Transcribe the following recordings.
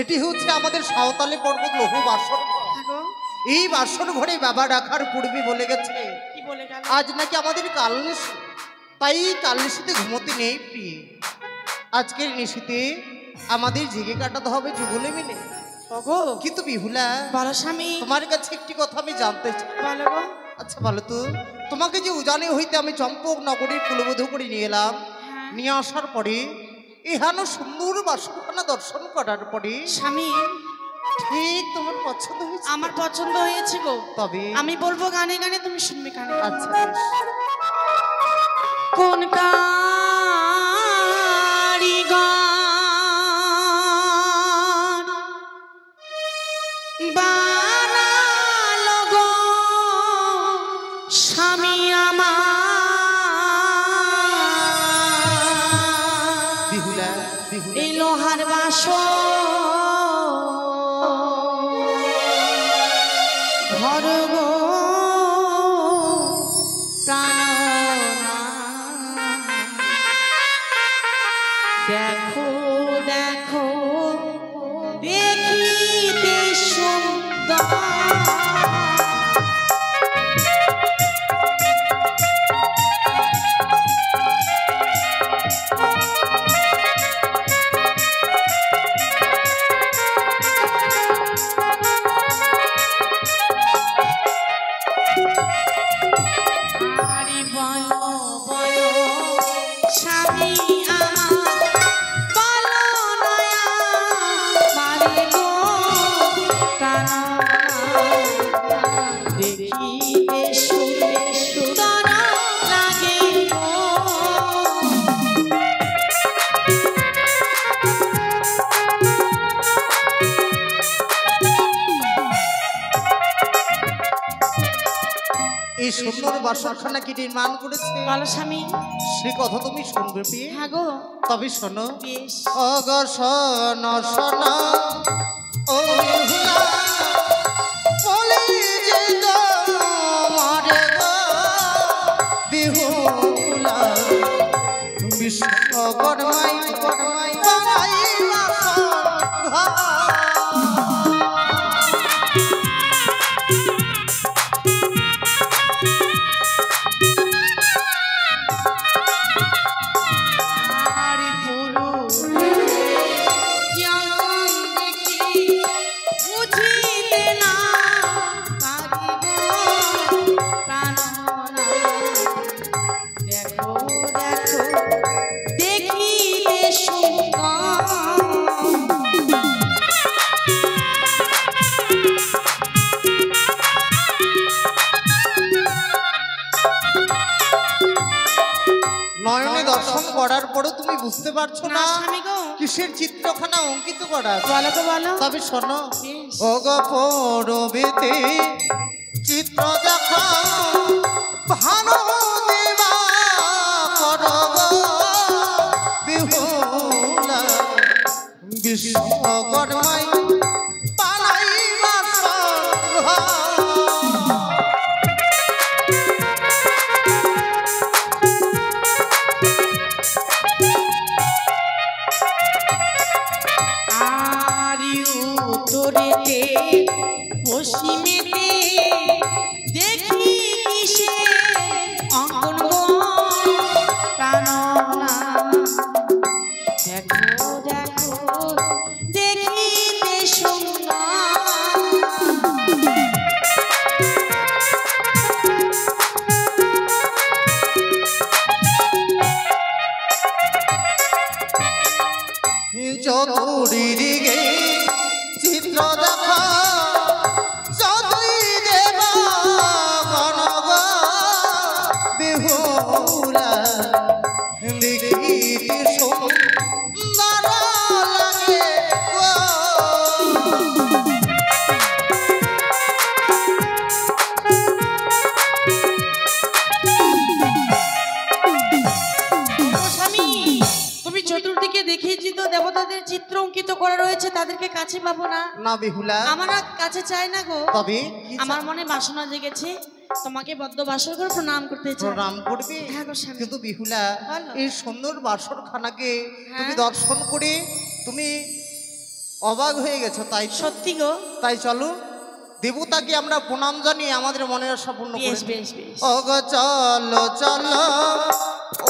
এটি হচ্ছে আমাদের সাঁওতালি পর্বত লৌহ বাসর। এই বাসর ঘরে বাবা রাখার পূর্বে বলে গেছে আজ নাকি আমাদের কাল নিশি, তাই কাল নিশিতে ঘুমোতে নেই প্রিয়। আজকের নিশিতে আমাদের জেগে কাটাতে হবে যুগলে মিলে। কিন্তু বিহুলা বলো স্বামী, তোমার কাছে একটি কথা আমি জানতে চাই। বলো গো। আচ্ছা বলো তো, তোমাকে যে উজানে হইতে আমি চম্পক নগরীর কুলবোধ করে নিয়ে এলাম, নিয়ে আসার পরে এহানো সুন্দর বাসখানা দর্শন করার পরে স্বামী ঠিক তোমার পছন্দ হয়েছে? আমার পছন্দ হয়েছে গো। তবে আমি বলবো গানে গানে, তুমি শুনবে গানে। আচ্ছা কোন কারিগর বানালো গো স্বামী আমার বিহুলা এই লোহার বাসন ঘর গো দেখো দেখো দেখিতে সুন্দর আরে বলো বলো স্বামী এই সুন্দর বাসরখানা কি নির্মাণ করেছে বলো স্বামী, সে কথা তুমি শুনবে প্রিয়। হ্যাঁ গো। তবে শোনো, বেশ। অগ শোনো শোনো ও বিহুলা, বলি যে তোমারে গো বিহুলা, বিশ্বকর্মাই কর্মাই বানাই বাসর ঘর। নয়নে দর্শন করার পরও তুমি বুঝতে পারছো না কিসের চিত্রখানা অঙ্কিত করা। তবে শোনো, ও গো পরবেতে চিত্র দেখা ভালো দেবা করো গো বিহুলা, বিশ্বকর্মাই পালাই বাসর ঘর। পশ্চিমেতে দেখি কিসে অঙ্কন গো প্রাণনা, দেখো দেখো দেখিতে সুন্দর চতুর্দিকে চিত্র দেখা বিহুলা, দেখিতে সুন্দর লাগে গো। স্বামী, তুমি চতুর্দিকে দেখেছি তো দেবতাদের চিত্র অঙ্কিত করা রয়েছে, তাদেরকে কাছে পাবো না? না বিহুলা, আমার কাছে চাই না গো। তবে আমার মনে বাসনা জেগেছে তোমাকে বদ্ধ বাসর করে প্রণাম করতে চাই। প্রণাম করবে? কিন্তু বিহুলা, এই সুন্দর বাসরখানাকে তুমি দর্শন করে তুমি অবাক হয়ে গেছো তাই তো? সত্যি গো। তাই চলো দেবতাকে আমরা প্রণাম জানিয়ে আমাদের মনের আশা পূর্ণ করি। বেশ বেশ বেশ। ওগো চলো চলো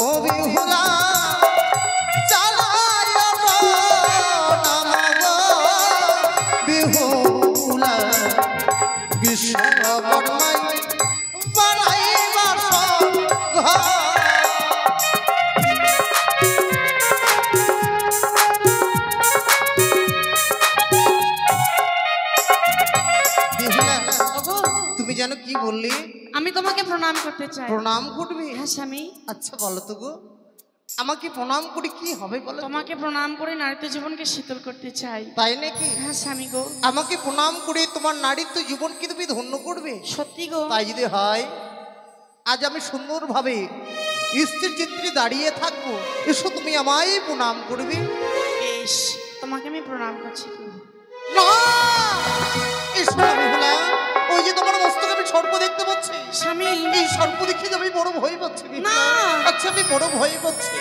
ও বিহুলা চালায় প্রণাম গো বিহুলা বিশ্বকর্মায় বানাইবার ঘর। ওগো, তুমি যেন কি বললি? আমি তোমাকে প্রণাম করতে চাই। প্রণাম করবি? হ্যাঁ স্বামী। আচ্ছা বলো তো গো, আমাকে প্রণাম করে কি হবে বলো তো? তোমাকে প্রণাম করে নারীত্ব জীবনকে শীতল করতে চাই। তাই নাকি? হ্যাঁ স্বামী গো। আমাকে প্রণাম করে তোমার নারীত্ব জীবনকে তুমি ধন্য করবে? সত্যি গো। তাই যদি হয় আজ আমি সুন্দরভাবে স্থির চিত্রে দাঁড়িয়ে থাকবো, এসো তুমি আমায় প্রণাম করবে। বেশ, তোমাকে আমি প্রণাম করছি। না এসো না বিহুলা, ওই যে তোমার মস্তকে আমি সর্প দেখতে পাচ্ছি। স্বামী, এই সর্প দেখে আমি বড় ভয় পাচ্ছি বিহুলা। না। আচ্ছা আমি বড় ভয় পাচ্ছি।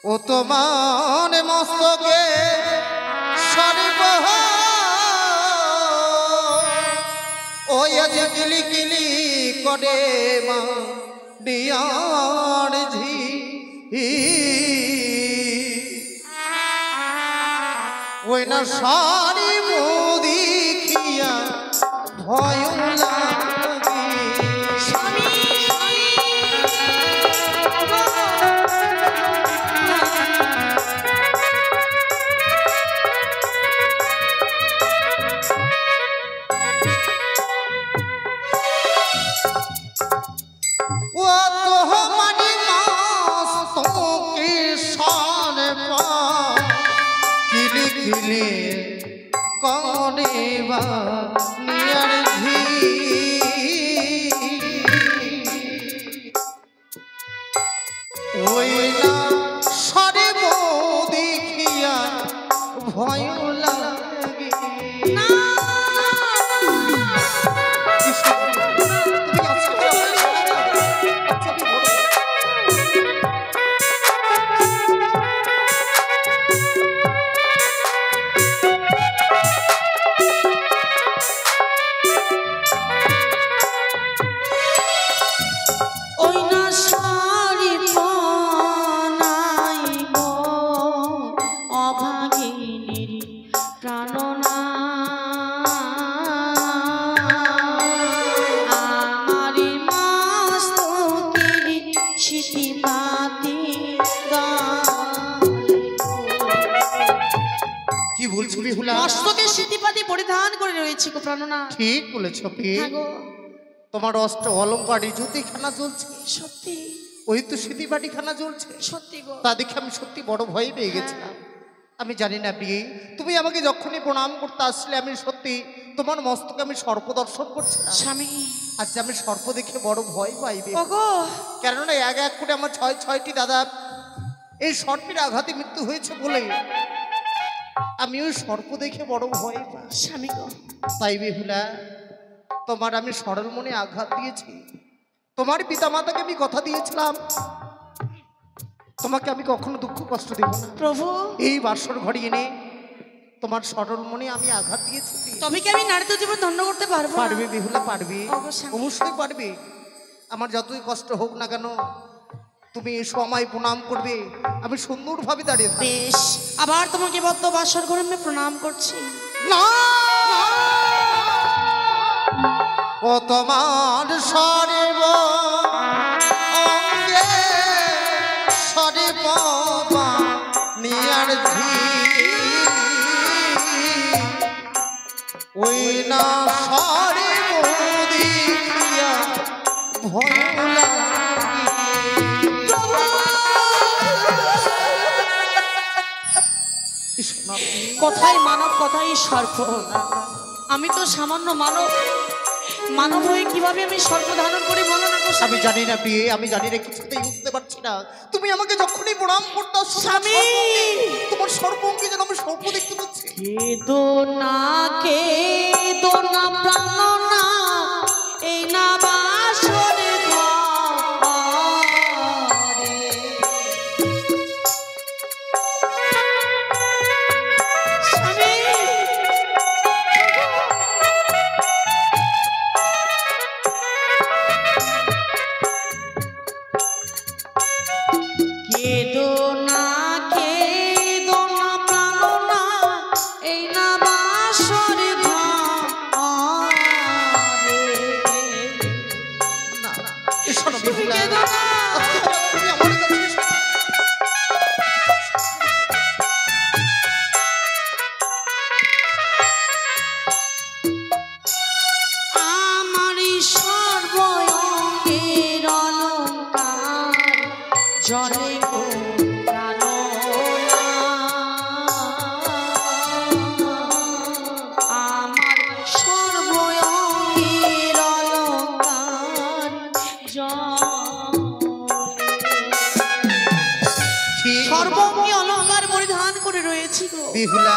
ও তোমার মস্তকে সর্প ওই আজ কিলি কিলি করে মা ডিয়ার ঝি ওই না সারি মোদি খিয়া ভয় লাগে। স্বামী, ও তো মানি মাস তোকে সারে পা কিলি কিলি করে বা নিয়ার ঝি ওই না সারে দেখিয়া ভয় লাগে। না। তুমি আচ্ছা করে আচ্ছা তুমি বলো। ওই না সারি পনাইব অভাগিনীর প্রাণনা আমারি মস্তকে সিঁথিপাতি কি বলছো বিহুলা? মস্তকে সিঁথিপাতি পরিধান করে রয়েছে গো প্রাণনা। ঠিক বলেছো পি। হ্যাঁ গো, তোমার অষ্ট অলঙ্কারী জ্যোতিখানা জ্বলছে, সত্যি ওই তো স্মৃতিবাটি খানা জ্বলছে। সত্যি গো। তা দেখে আমি সত্যি বড় ভয় পেয়ে গেছিলাম। আমি জানি না বিয়ে, তুমি আমাকে যখনই প্রণাম করতে আসলে আমি সত্যি তোমার মস্তকে আমি সর্প দর্শন করছিলাম। স্বামী, আজ আমি সর্প দেখে বড় ভয় পাইবে, ওগো কেননা এক এক করে আমার ছয়টি দাদা এই সর্পের আঘাতে মৃত্যু হয়েছে বলে আমি ওই সর্প দেখে বড় ভয় পাই। স্বামী গো, তাই বেহুলা তোমার আমি সরল মনে আঘাত দিয়েছি। তোমার পিতামাতাকে আমি কথা দিয়েছিলাম তোমাকে আমি কখনো দুঃখ কষ্ট দেব না। প্রভু এই বাসর ঘরে এনে তোমার সরল মনে আমি আঘাত দিয়েছি। তবে কি আমি নারীত্ব জীবন ধন্য করতে পারবো না? পারবে বেহুলা, পারবে, অবশ্যই। অবশ্যই পারবে। আমার যতই কষ্ট হোক না কেন তুমি এসো আমায় প্রণাম করবে, আমি সুন্দরভাবে দাঁড়িয়ে থাকবো। বেশ, আবার তোমাকে বদ্ধ বাসর ঘরে আমি প্রণাম করছি। না ও তোমার সর্ব অঙ্গে সর্ব নিয়ার ঝি ওই না সর্ব দেখিয়া ভয় লাগে। কথাই মানব, কথাই সর্প। আমি তো সামান্য মানব, মানব হয়ে কিভাবে আমি সর্প ধারণ করি বলো না গো আমি জানি না বিয়ে, আমি জানি না, কিছুতেই বুঝতে পারছি না। তুমি আমাকে যখনই প্রণাম করতে আসছো স্বামী, তোমার সর্বঙ্গে যেন আমি সর্প দেখতে পাচ্ছি। কেদো না প্রাণ না এই না বাসরে ঘরে হয়েছি গো বিহুলা,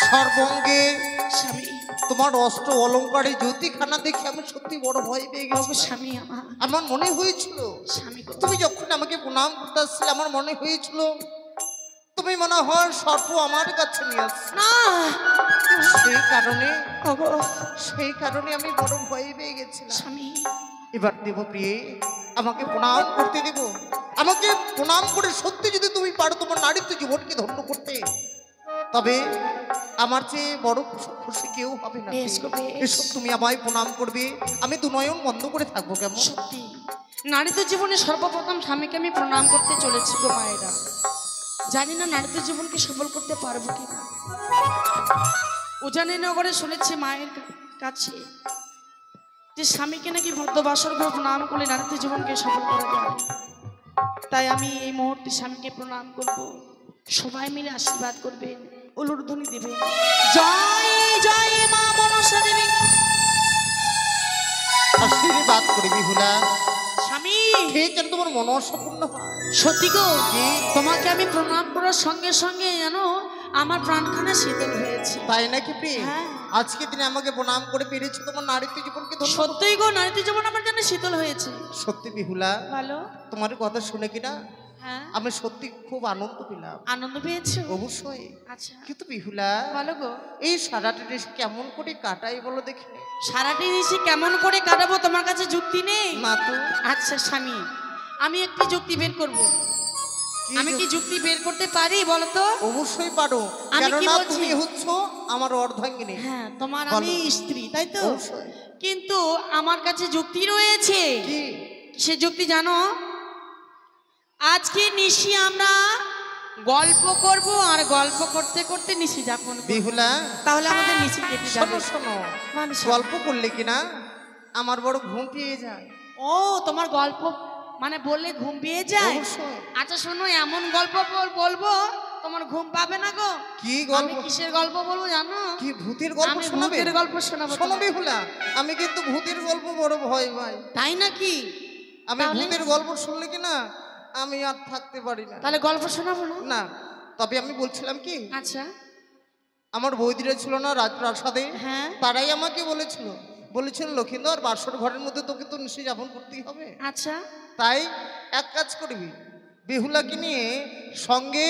সর্বঙ্গে স্বামী। তোমার অস্ত্র অলঙ্কারে জ্যোতিখানা দেখে আমি সত্যি বড় ভয় পেয়ে গো গেছি। স্বামী আমার, আমার মনে হয়েছিল স্বামী গো, তুমি যখন আমাকে প্রণাম করতে আসছিলে আমার মনে হয়েছিল তুমি মনে হয় সর্প আমার কাছে নিয়ে আসছো। না সেই কারণে আমি বড় ভয় পেয়ে গেছিলাম। স্বামী, এবার দেবপ্রিয়ে আমাকে প্রণাম করতে দেব। আমাকে প্রণাম করে সত্যি যদি তুমি পারো তোমার নারীত্ব জীবনকে ধন্য করতে, তবে আমার চেয়ে বড় খুশি কেউ হবে না। বেশ গো, বেশ। এসব তুমি আমায় প্রণাম করবে, আমি দু নয়ন বন্ধ করে থাকবো কেমন? সত্যি নারীত্ব জীবনে সর্বপ্রথম স্বামীকে আমি প্রণাম করতে চলেছি গো মায়েরা। জানি না নারীত্ব জীবনকে সফল করতে পারবো কিনা। উজানিনগরে শুনেছি মায়ের কাছে যে স্বামীকে নাকি ভদ্রবাসর ঘর প্রণাম করলে নারীত্ব জীবনকে সফল করা যায়। তাই আমি এই মুহূর্তে স্বামীকে প্রণাম করব, সবাই মিলে আশীর্বাদ করবেন, উলুধ্বনি দেবেন, জয় জয় মা মনসা দেবী। আশীর্বাদ করে বিহুলা, স্বামী ঠিক যেন তোমার মনস্কামনা পূর্ণ হয়। সত্যি গো, তোমাকে আমি প্রণাম করার সঙ্গে সঙ্গে জানো আমার প্রাণখানা শীতল হয়েছে। তাই নাকি প্রিয়? হ্যাঁ। আজকে দিনে আমাকে প্রণাম করে পেরেছো, তোমার নারীত্ব জীবনকে ধন্য। সত্যিই গো, নারীত্ব জীবন আমার জন্য শীতল হয়েছে। সত্যি বিহুলা, ভালো। তোমার কথা শুনে কিনা হ্যাঁ, আমি সত্যি খুব আনন্দ পেলাম। আনন্দ পেয়েছো? অবশ্যই। আচ্ছা, কিন্তু বিহুলা, ভালো গো। এই সারাটা দেশ কেমন করে কাটাই বলো দেখি? সারাটি নিশি কেমন করে কাটাবো, তোমার কাছে যুক্তি নেই? না তো। আচ্ছা স্বামী, আমি একটি যুক্তি বের করব। আমি কি যুক্তি বের করতে পারি বলো তো? অবশ্যই পারো, আমি কি কেননা বলছি? তুমি হচ্ছ আমার অর্ধাঙ্গিনী। হ্যাঁ, তোমার বলো। আমি স্ত্রী, তাই তো? অবশ্যই। কিন্তু আমার কাছে যুক্তি রয়েছে। কি সে যুক্তি জানো? আজকে নিশি আমরা গল্প করব, আর গল্প করতে করতে নিশি যাপন করব। বিহুলা, তাহলে আমাদের নিশি কেটে যাবে। শোনো শোনো, মানে শোনো। গল্প করলে কিনা আমার বড় ঘুম পেয়ে যায়। ও, তোমার গল্প মানে বললে ঘুম পেয়ে যায়? অবশ্যই। আচ্ছা শোনো, এমন গল্প বলবো তোমার ঘুম পাবে না গো। কি আমি গল্প? কিসের গল্প বলবো জানো? কি ভূতের গল্প আমি শোনাবে? ভূতের গল্প শোনাবো শোনো তোমায়। বিহুলা, আমি কিন্তু ভূতের গল্প বড় ভয় ভাই। তাই নাকি? আমি তাহলে? ভূতের গল্প শুনলে কিনা আমি আর থাকতে পারি না। তাহলে গল্প শোনাবো না? না, তবে আমি বলছিলাম কি, আচ্ছা। আমার বৌদিরা ছিল না রাজপ্রাসাদে, হ্যাঁ। তারাই আমাকে বলেছিল লক্ষিন্দর বাসর ঘরের মধ্যে তোকে তো নিশ্চয়ই যাপন করতেই হবে। আচ্ছা। তাই এক কাজ করবি, বেহুলাকে নিয়ে সঙ্গে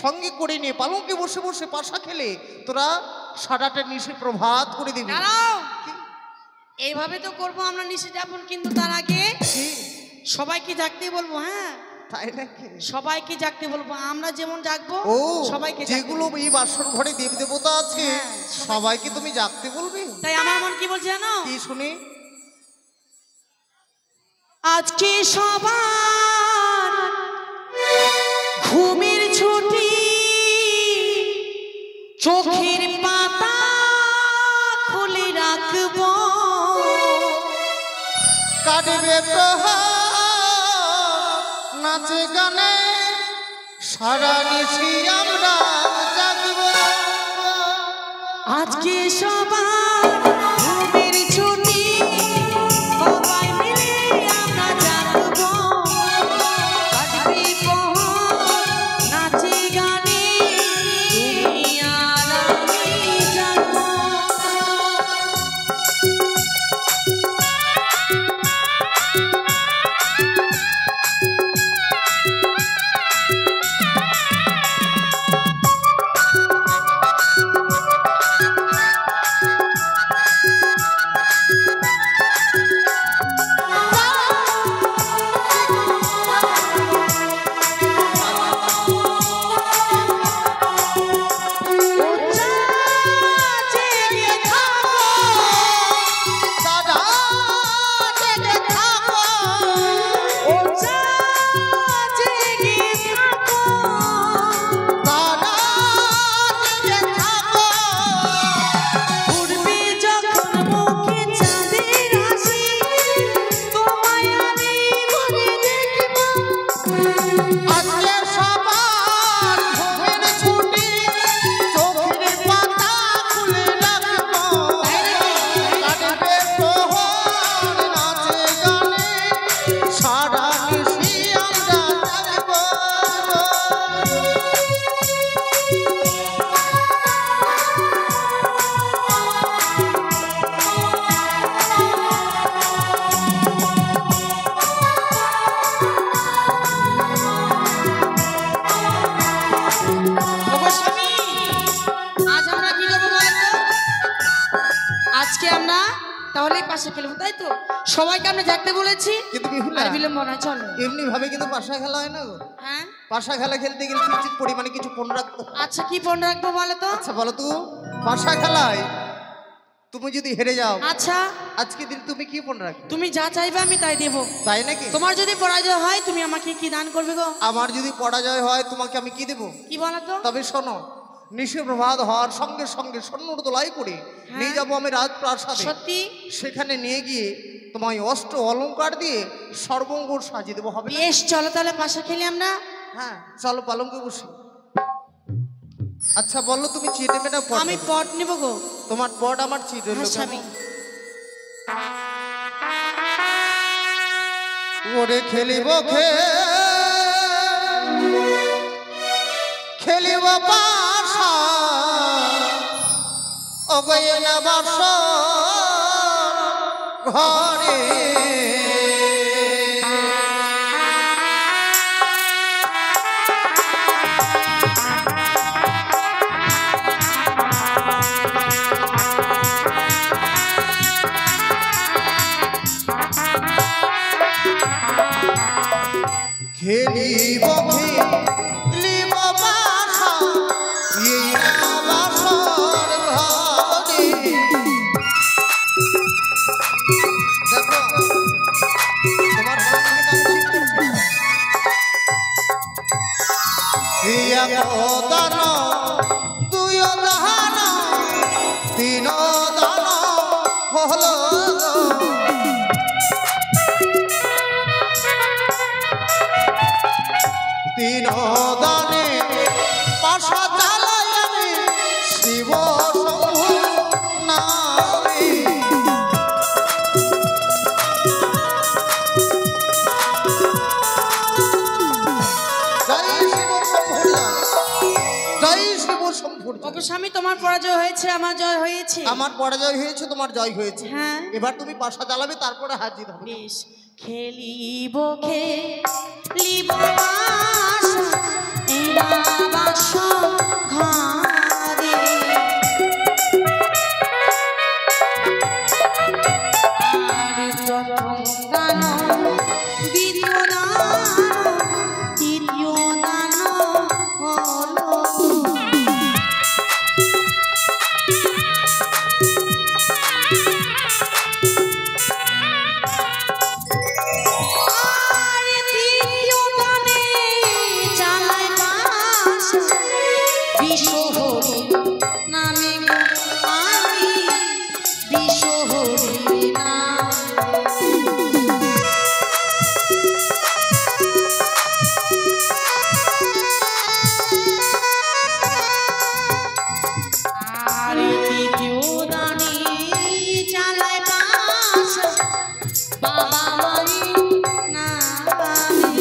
সঙ্গে করে নিয়ে পালঙ্কে বসে বসে পাশা খেলে তোরা সারাটা নিশে প্রভাত করে দিবি। দাঁড়াও, কি? এইভাবে তো করবো আমরা নিশি যাপন, কিন্তু তার আগে কি? সবাইকে জাগতে বলবো। হ্যাঁ, তাই নাকি? সবাইকে জাগতে বলবো, আমরা যেমন জাগবো ও, সবাইকে জাগতে যেগুলো বলবো। এই বাসর ঘরে দেব দেবতা আছে হ্যাঁ, সবাইকে তুমি জাগতে বলবে। তাই আমার মন কি বলছে জানো? কি শুনি? আজকে সবার ঘুমের ছুটি, চোখের পাতা খুলে রাখবো, কাটবে প্রহার নাচে গানে সারা নিশি আমরা জাগবো। আজকে সবার ঘুমের ছুটি, সবাই মিলে আমরা জাগবো, কাটবে প্রহর নাচে গানে তুমি আর আমি জাগবো। তাহলেই পাশা খেলবো, তাই তো? সবাইকে আমরা দেখতে বলেছি, কিন্তু বিহুলা আর বিলম্ব নয়, চলো। এমনি ভাবে কিন্তু পাশা খেলা হয় না গো। হ্যাঁ, পাশা খেলা খেলতে গেলে উচিত পরিমাণে কিছু পণ রাখতে হয়। আচ্ছা কি পণ রাখবো বলো তো? আচ্ছা বলো তো, পাশা খেলায় তুমি যদি হেরে যাও, আচ্ছা আজকে দিন তুমি কি পণ রাখবে? তুমি যা চাইবে আমি তাই দেবো। তাই নাকি? তোমার যদি পরাজয় হয় তুমি আমাকে কি দান করবে গো? আমার যদি পরাজয় হয় তোমাকে আমি কি দেবো? কি বলো তো? তবে শোনো, নিশি প্রভাত হওয়ার সঙ্গে সঙ্গে স্বর্ণর দোলাই করে নিয়ে যাবো আমি রাজপ্রাসাদে। সত্যি? সেখানে নিয়ে গিয়ে তোমায় অস্ত্র অলংকার দিয়ে সর্বঙ্গ সাজিয়ে দেবো, হবে না? বেশ, চলো তাহলে পাশা খেলি আমরা। হ্যাঁ চলো পালঙ্কে বসি। আচ্ছা বলো তুমি চিট নেবে না পট? আমি পট নেব গো। তোমার পট আমার চিট হলো। হ্যাঁ স্বামী। ওরে খেলিব খেলিব পাশা অগয়ে না বাস ঘরে খেলিব খেলিব বাসা এই না বাসর ঘরে। দেখো তোমার দান দুই দান তিন দান হলো তিন দানে পাশা চালাই আমি শিব শম্ভু নামে। জয় শিব শম্ভুর জয় শিব শম্ভুর। ওগো স্বামী, তোমার পরাজয় হয়েছে, আমার জয় হয়েছে। আমার পরাজয় হয়েছে, তোমার জয় হয়েছে। হ্যাঁ, এবার তুমি পাশা চালাবে, তারপরে হাজির হবে। বেশ, খেলিব খেলিব পাশা এই না বাসর ঘরে। আর প্রথম দান দ্বিতীয় দান তৃতীয় দান হলো। বিশ্বহরি নামে আমি বিশ্বহরি আর দ্বিতীয় দানে চালায় পাশ বাবা মারি নামে।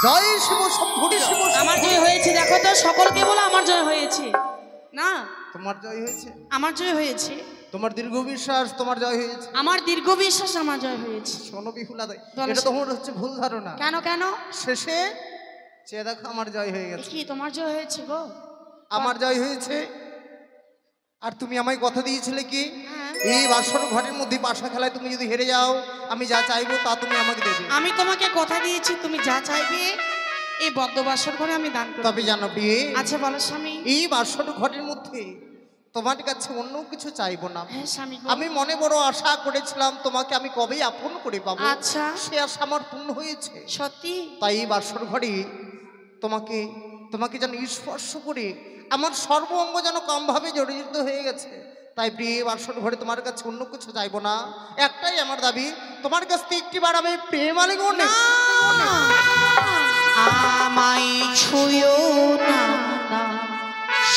জয় শিব শম্ভুরি শিব। আমার জয় হয়েছে, দেখো তো সকলকে বলো আমার জয় হয়েছে না? তোমার জয় হয়েছে, আমার জয় হয়েছে। তোমার দীর্ঘ বিশ্বাস, তোমার জয় হয়েছে। আমার দীর্ঘ বিশ্বাস, আমার জয় হয়েছে। শোনো বিহুলা, বলো এটা তোমার হচ্ছে ভুল ধারণা। কেন কেন? শেষে চেয়ে দেখো আমার জয় হয়ে গেছে। কি তোমার জয় হয়েছে গো? আমার জয় হয়েছে। আর তুমি আমায় কথা দিয়েছিলে কি, হ্যাঁ। এই বাসর ঘরের মধ্যে পাশা খেলায় তুমি যদি হেরে যাও, আমি যা চাইবো তা তুমি আমাকে দেবে। আমি তোমাকে কথা দিয়েছি, তুমি যা চাইবে এই বদ্ধ বাসর ঘরে আমি দান করব। তবে জানো বিয়ে, আচ্ছা বলো স্বামী। এই বাসর ঘরের মধ্যে তোমার কাছে অন্য কিছু চাইবো না। হ্যাঁ স্বামী গো। আমি মনে বড় আশা করেছিলাম তোমাকে আমি কবেই আপন করে পাবো। আচ্ছা, সে আশা আমার পূর্ণ হয়েছে। সত্যি? তাই এই বাসর ঘরে তোমাকে তোমাকে যেন স্পর্শ করে আমার সর্ব অঙ্গ যেন কমভাবে জড়িত হয়ে গেছে। তাই প্রিয় বাসর ঘরে তোমার কাছে অন্য কিছু চাইবো না। একটাই আমার দাবি, তোমার কাছ থেকে একটিবার আমি প্রেম আলিঙ্গন নেব। আমায় ছুঁয়ো না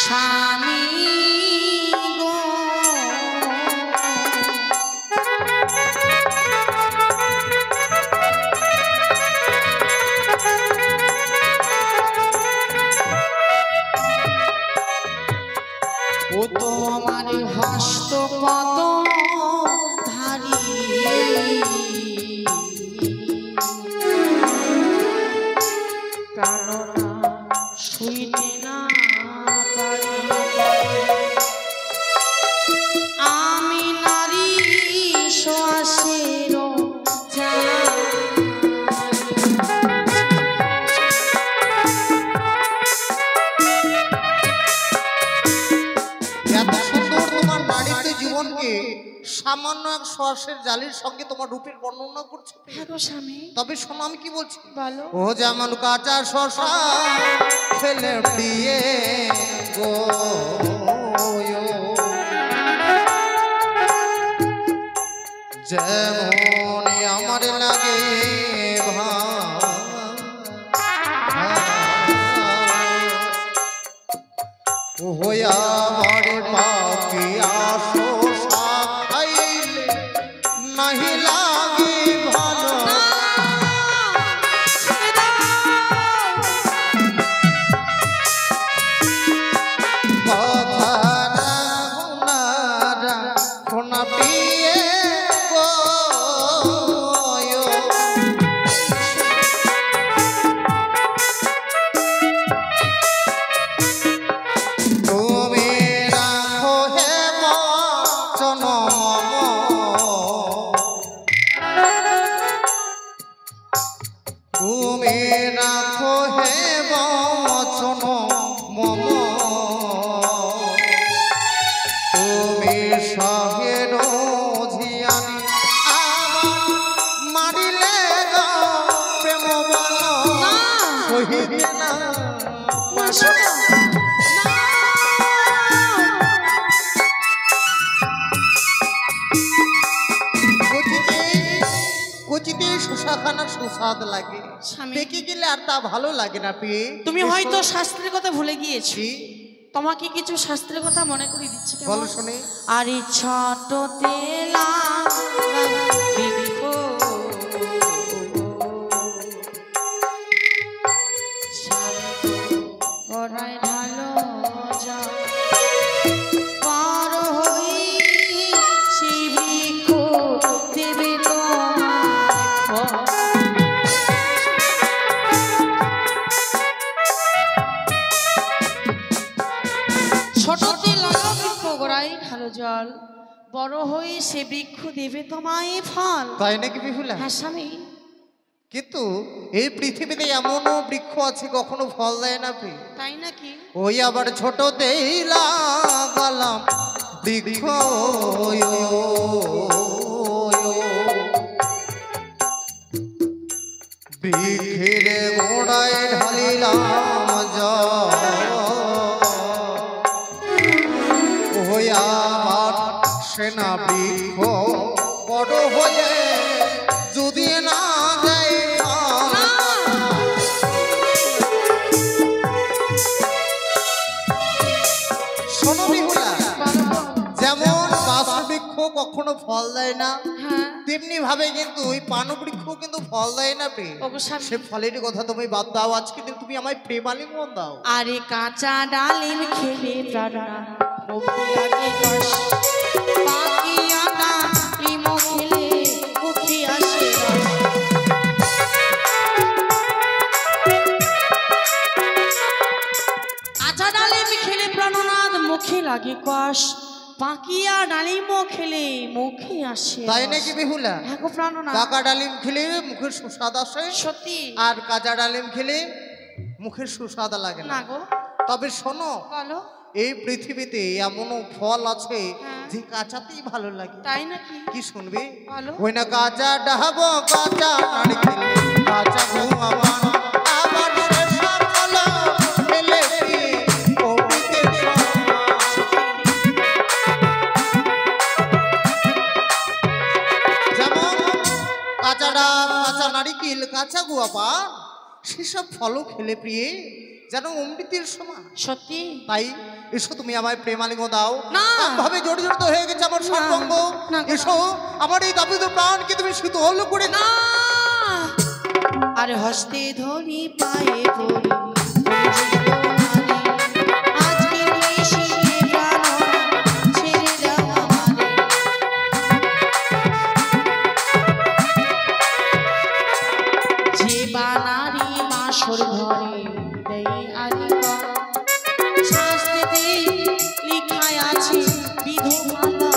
স্বামী গো, ও তোমার হস্ত পদ ধারি সোনার সোয়াশের জালির সঙ্গে তোমার রূপের বর্ণনা করছো। হ্যাঁ গো স্বামী। তবে শোনো আমি কি বলছি, বলো। ও যেমন কাঁচা শশা ফেলে দিয়ে গো, যেমন আমার লাগে হইয়া বাড়ি পাপিয়া শশা খাইলে নাহি লাগে ভালো। খোনা পিয়ে গো, তুমি রাখো হে বচন তুমি রাখো হে বচন মম, তুমি সাহের ঝিয়ানি আমার মারিলে গো প্রেম বল সহিবে না। কচিতে শশা খানা সুস্বাদ লাগে, পেকে গেলে আর তা ভালো লাগে না। পেয়ে তুমি হয়তো শাস্ত্রের কথা ভুলে গিয়েছো। কি? তোমাকে কিছু শাস্ত্রের কথা মনে করিয়ে দিচ্ছি। বলো শুনি। আরে ছোট তেলা ঢালো যা পার হই সেই বৃক্ষ দেবে ছোটতে লাগা বৃক্ষ গোড়ায় ঢালো জল, বড় হয়ে সে বৃক্ষ দেবে তোমায় ফল। তাই নাকি বিহুলা? হ্যাঁ স্বামী। কিন্তু এই পৃথিবীতে এমনও বৃক্ষ আছে কখনো ফল দেয় না। তাই নাকি? ওই আবার ছোটতেই লাগালাম বৃক্ষ, বৃক্ষের গোড়ায় ঢালিলাম জল, ওই আবার সেনা বৃক্ষ বড় হয়ে যদি না যায় শোনো বিহুলা, যেমন বাসবৃক্ষ কখনো ফল দেয় না, তেমনি ভাবে কিন্তু ওই পানবৃক্ষ কিন্তু ফল দেয় না। সে ফলের কথা তুমি বাদ দাও, আজকে তুমি আমায় প্রেমালিঙ্গন দাও। আরে কাঁচা ডালিম খেলে প্রাণা মুখে লাগে রস, পাকিয়া ডালিম খেলে মুখে আসে রস। কাঁচা ডালিম খেলে প্রাণনাথ মুখে লাগে কষ, পাকিয়া ডালিম খেলে মুখে আসে। তাই নাকি বিহুলা? হ্যাঁ গো প্রাণনাথ। পাকা ডালিম খেলে মুখের সুস্বাদ আসে, সত্যি। আর কাঁচা ডালিম খেলে মুখের সুস্বাদ লাগে না গো। তবে শোনো, বলো। এই পৃথিবীতে এমনও ফল আছে যে কাঁচাতেই ভালো লাগে। তাই নাকি? কি শুনবে? বলো। ওই না কাঁচা ডাহাবো কাঁচা নারকেল কাঁচা গুয়া মান আবার সব ফল খেলে অমৃতের যেমন কাঁচা ডাব, কাঁচা নারিকেল, কাঁচা গুয়া পান, সেসব ফলও খেলে প্রিয়ে যেন অমৃতের সমান। সত্যি। তাই এসো তুমি আমায় প্রেমালিঙ্গ দাও। না ভাবে জড়িত হয়ে গেছে আমার সর্বঙ্গ। এসো আমার এই দাবিত প্রাণকে তুমি শীতল করে না। আরে হস্তে ধরি পায়ে পড়ি আজকে নিশি প্রাণ ছেড়ে দাও আমারে। যে বানারি বাসর ঘরে দেই আলিকা, শাস্তিতে লিখায় আছে বিধবালা।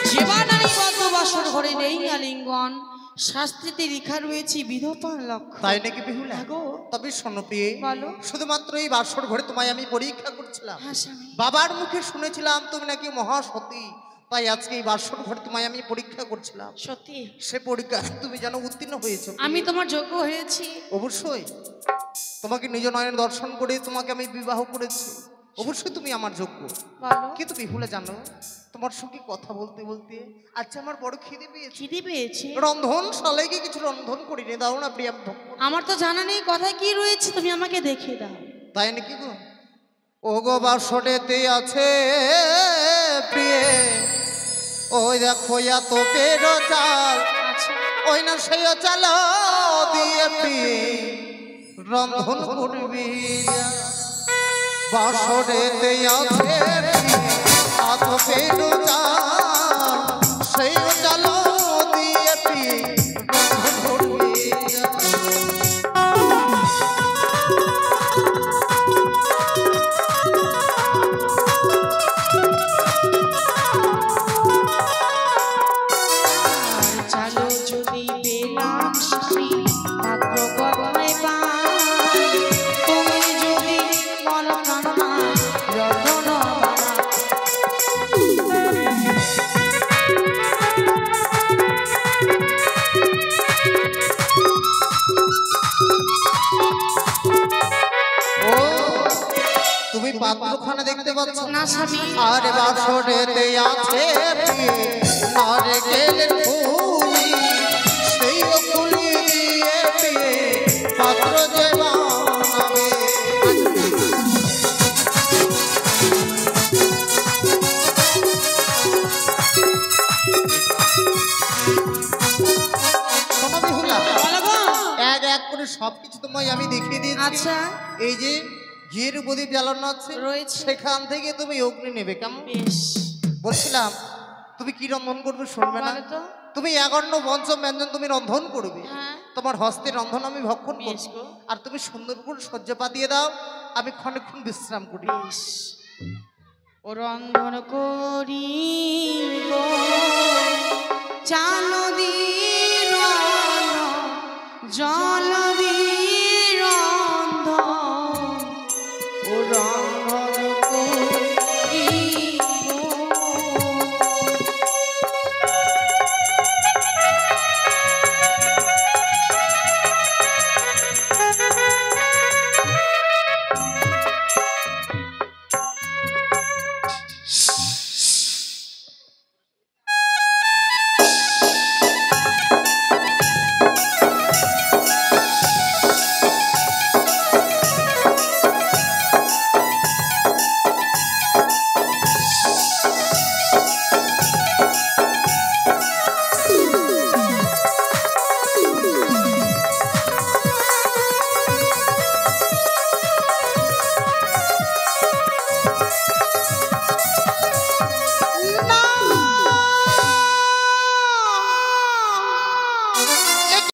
যে বানারি বদ্ধ বাসর ঘরে দেই আলিঙ্গন, শাস্ত্রীতে লেখা রয়েছে বিধবা লক্ষ্য। তাই নাকি বিহুলা? হ্যাঁ গো। তবে শোনো প্রিয়ে, বলো। শুধুমাত্র এই বাসর ঘরে তোমায় আমি পরীক্ষা করছিলাম। হ্যাঁ স্বামী। বাবার মুখে শুনেছিলাম তুমি নাকি মহাসতী, তাই আজকে এই বাসর ঘরে তোমায় আমি পরীক্ষা করছিলাম। সত্যি? সে পরীক্ষা তুমি জানো উত্তীর্ণ হয়েছো। আমি তোমার যোগ্য হয়েছি। অবশ্যই তোমাকে নিজ নয়ন দর্শন করে তোমাকে আমি বিবাহ করেছি, অবশ্যই তুমি আমার যোগ্য। বলো। কিন্তু বিহুলা জানো, তোমার সঙ্গে কথা বলতে বলতে আচ্ছা আমার বড় খিদে পেয়েছে। খিদে পেয়েছে? রন্ধন সালেকে কিছু রন্ধন করি রে, দাও না প্রিয়া। আমার তো জানা নেই কথায় কি রয়েছে, তুমি আমাকে দেখিয়ে দাও। তাই নাকি গো? ও গো বাসরেতে আছে প্রিয়ে, ওই দেখো এত পেরো চাল, আচ্ছা। ওই না সেই চাল দিয়ে প্রিয়ে রন্ধন করবি। বাসরেতে আছে এত পেরো চাল, সেই চাল দিয়ে প্রিয়ে রন্ধন করবি। চালো যদি পেলাম স্বামী মাত্র কথায় পাই, তুমি যদি বলো কান্না রতন ও তুমি পাত্রখানা দেখতে পাচ্ছ না স্বামী। আরে বাসরেতে আছে প্রিয়ে নারকেলের ফুলি, সেই ফুলি দিয়ে প্রিয়ে পাত্র যে বানাবে। শোনো বিহুলা, বলো গো। এক এক করে সবকিছু তোমায় আমি দেখিয়ে দিয়েছি। আচ্ছা। এই যে ঘিয়ের প্রদীপ জ্বালানো আছে রয়েছে। সেখান থেকে তুমি অগ্নি নেবে, কেমন? বেশ। বলছিলাম তুমি কি রন্ধন করবে শুনবে না? বলো তো। তুমি একান্ন পঞ্চম ব্যঞ্জন তুমি রন্ধন করবে, হ্যাঁ। তোমার হস্তে রন্ধন আমি ভক্ষণ বেশ করব। গো। আর তুমি সুন্দর করে সহ্য পাতিয়ে দাও, আমি ক্ষণক্ষণ বিশ্রাম করি। বেশ। ও রন্ধন করি গো চাল দি জল দি রন্ধন, ও রন্ধন করি গো।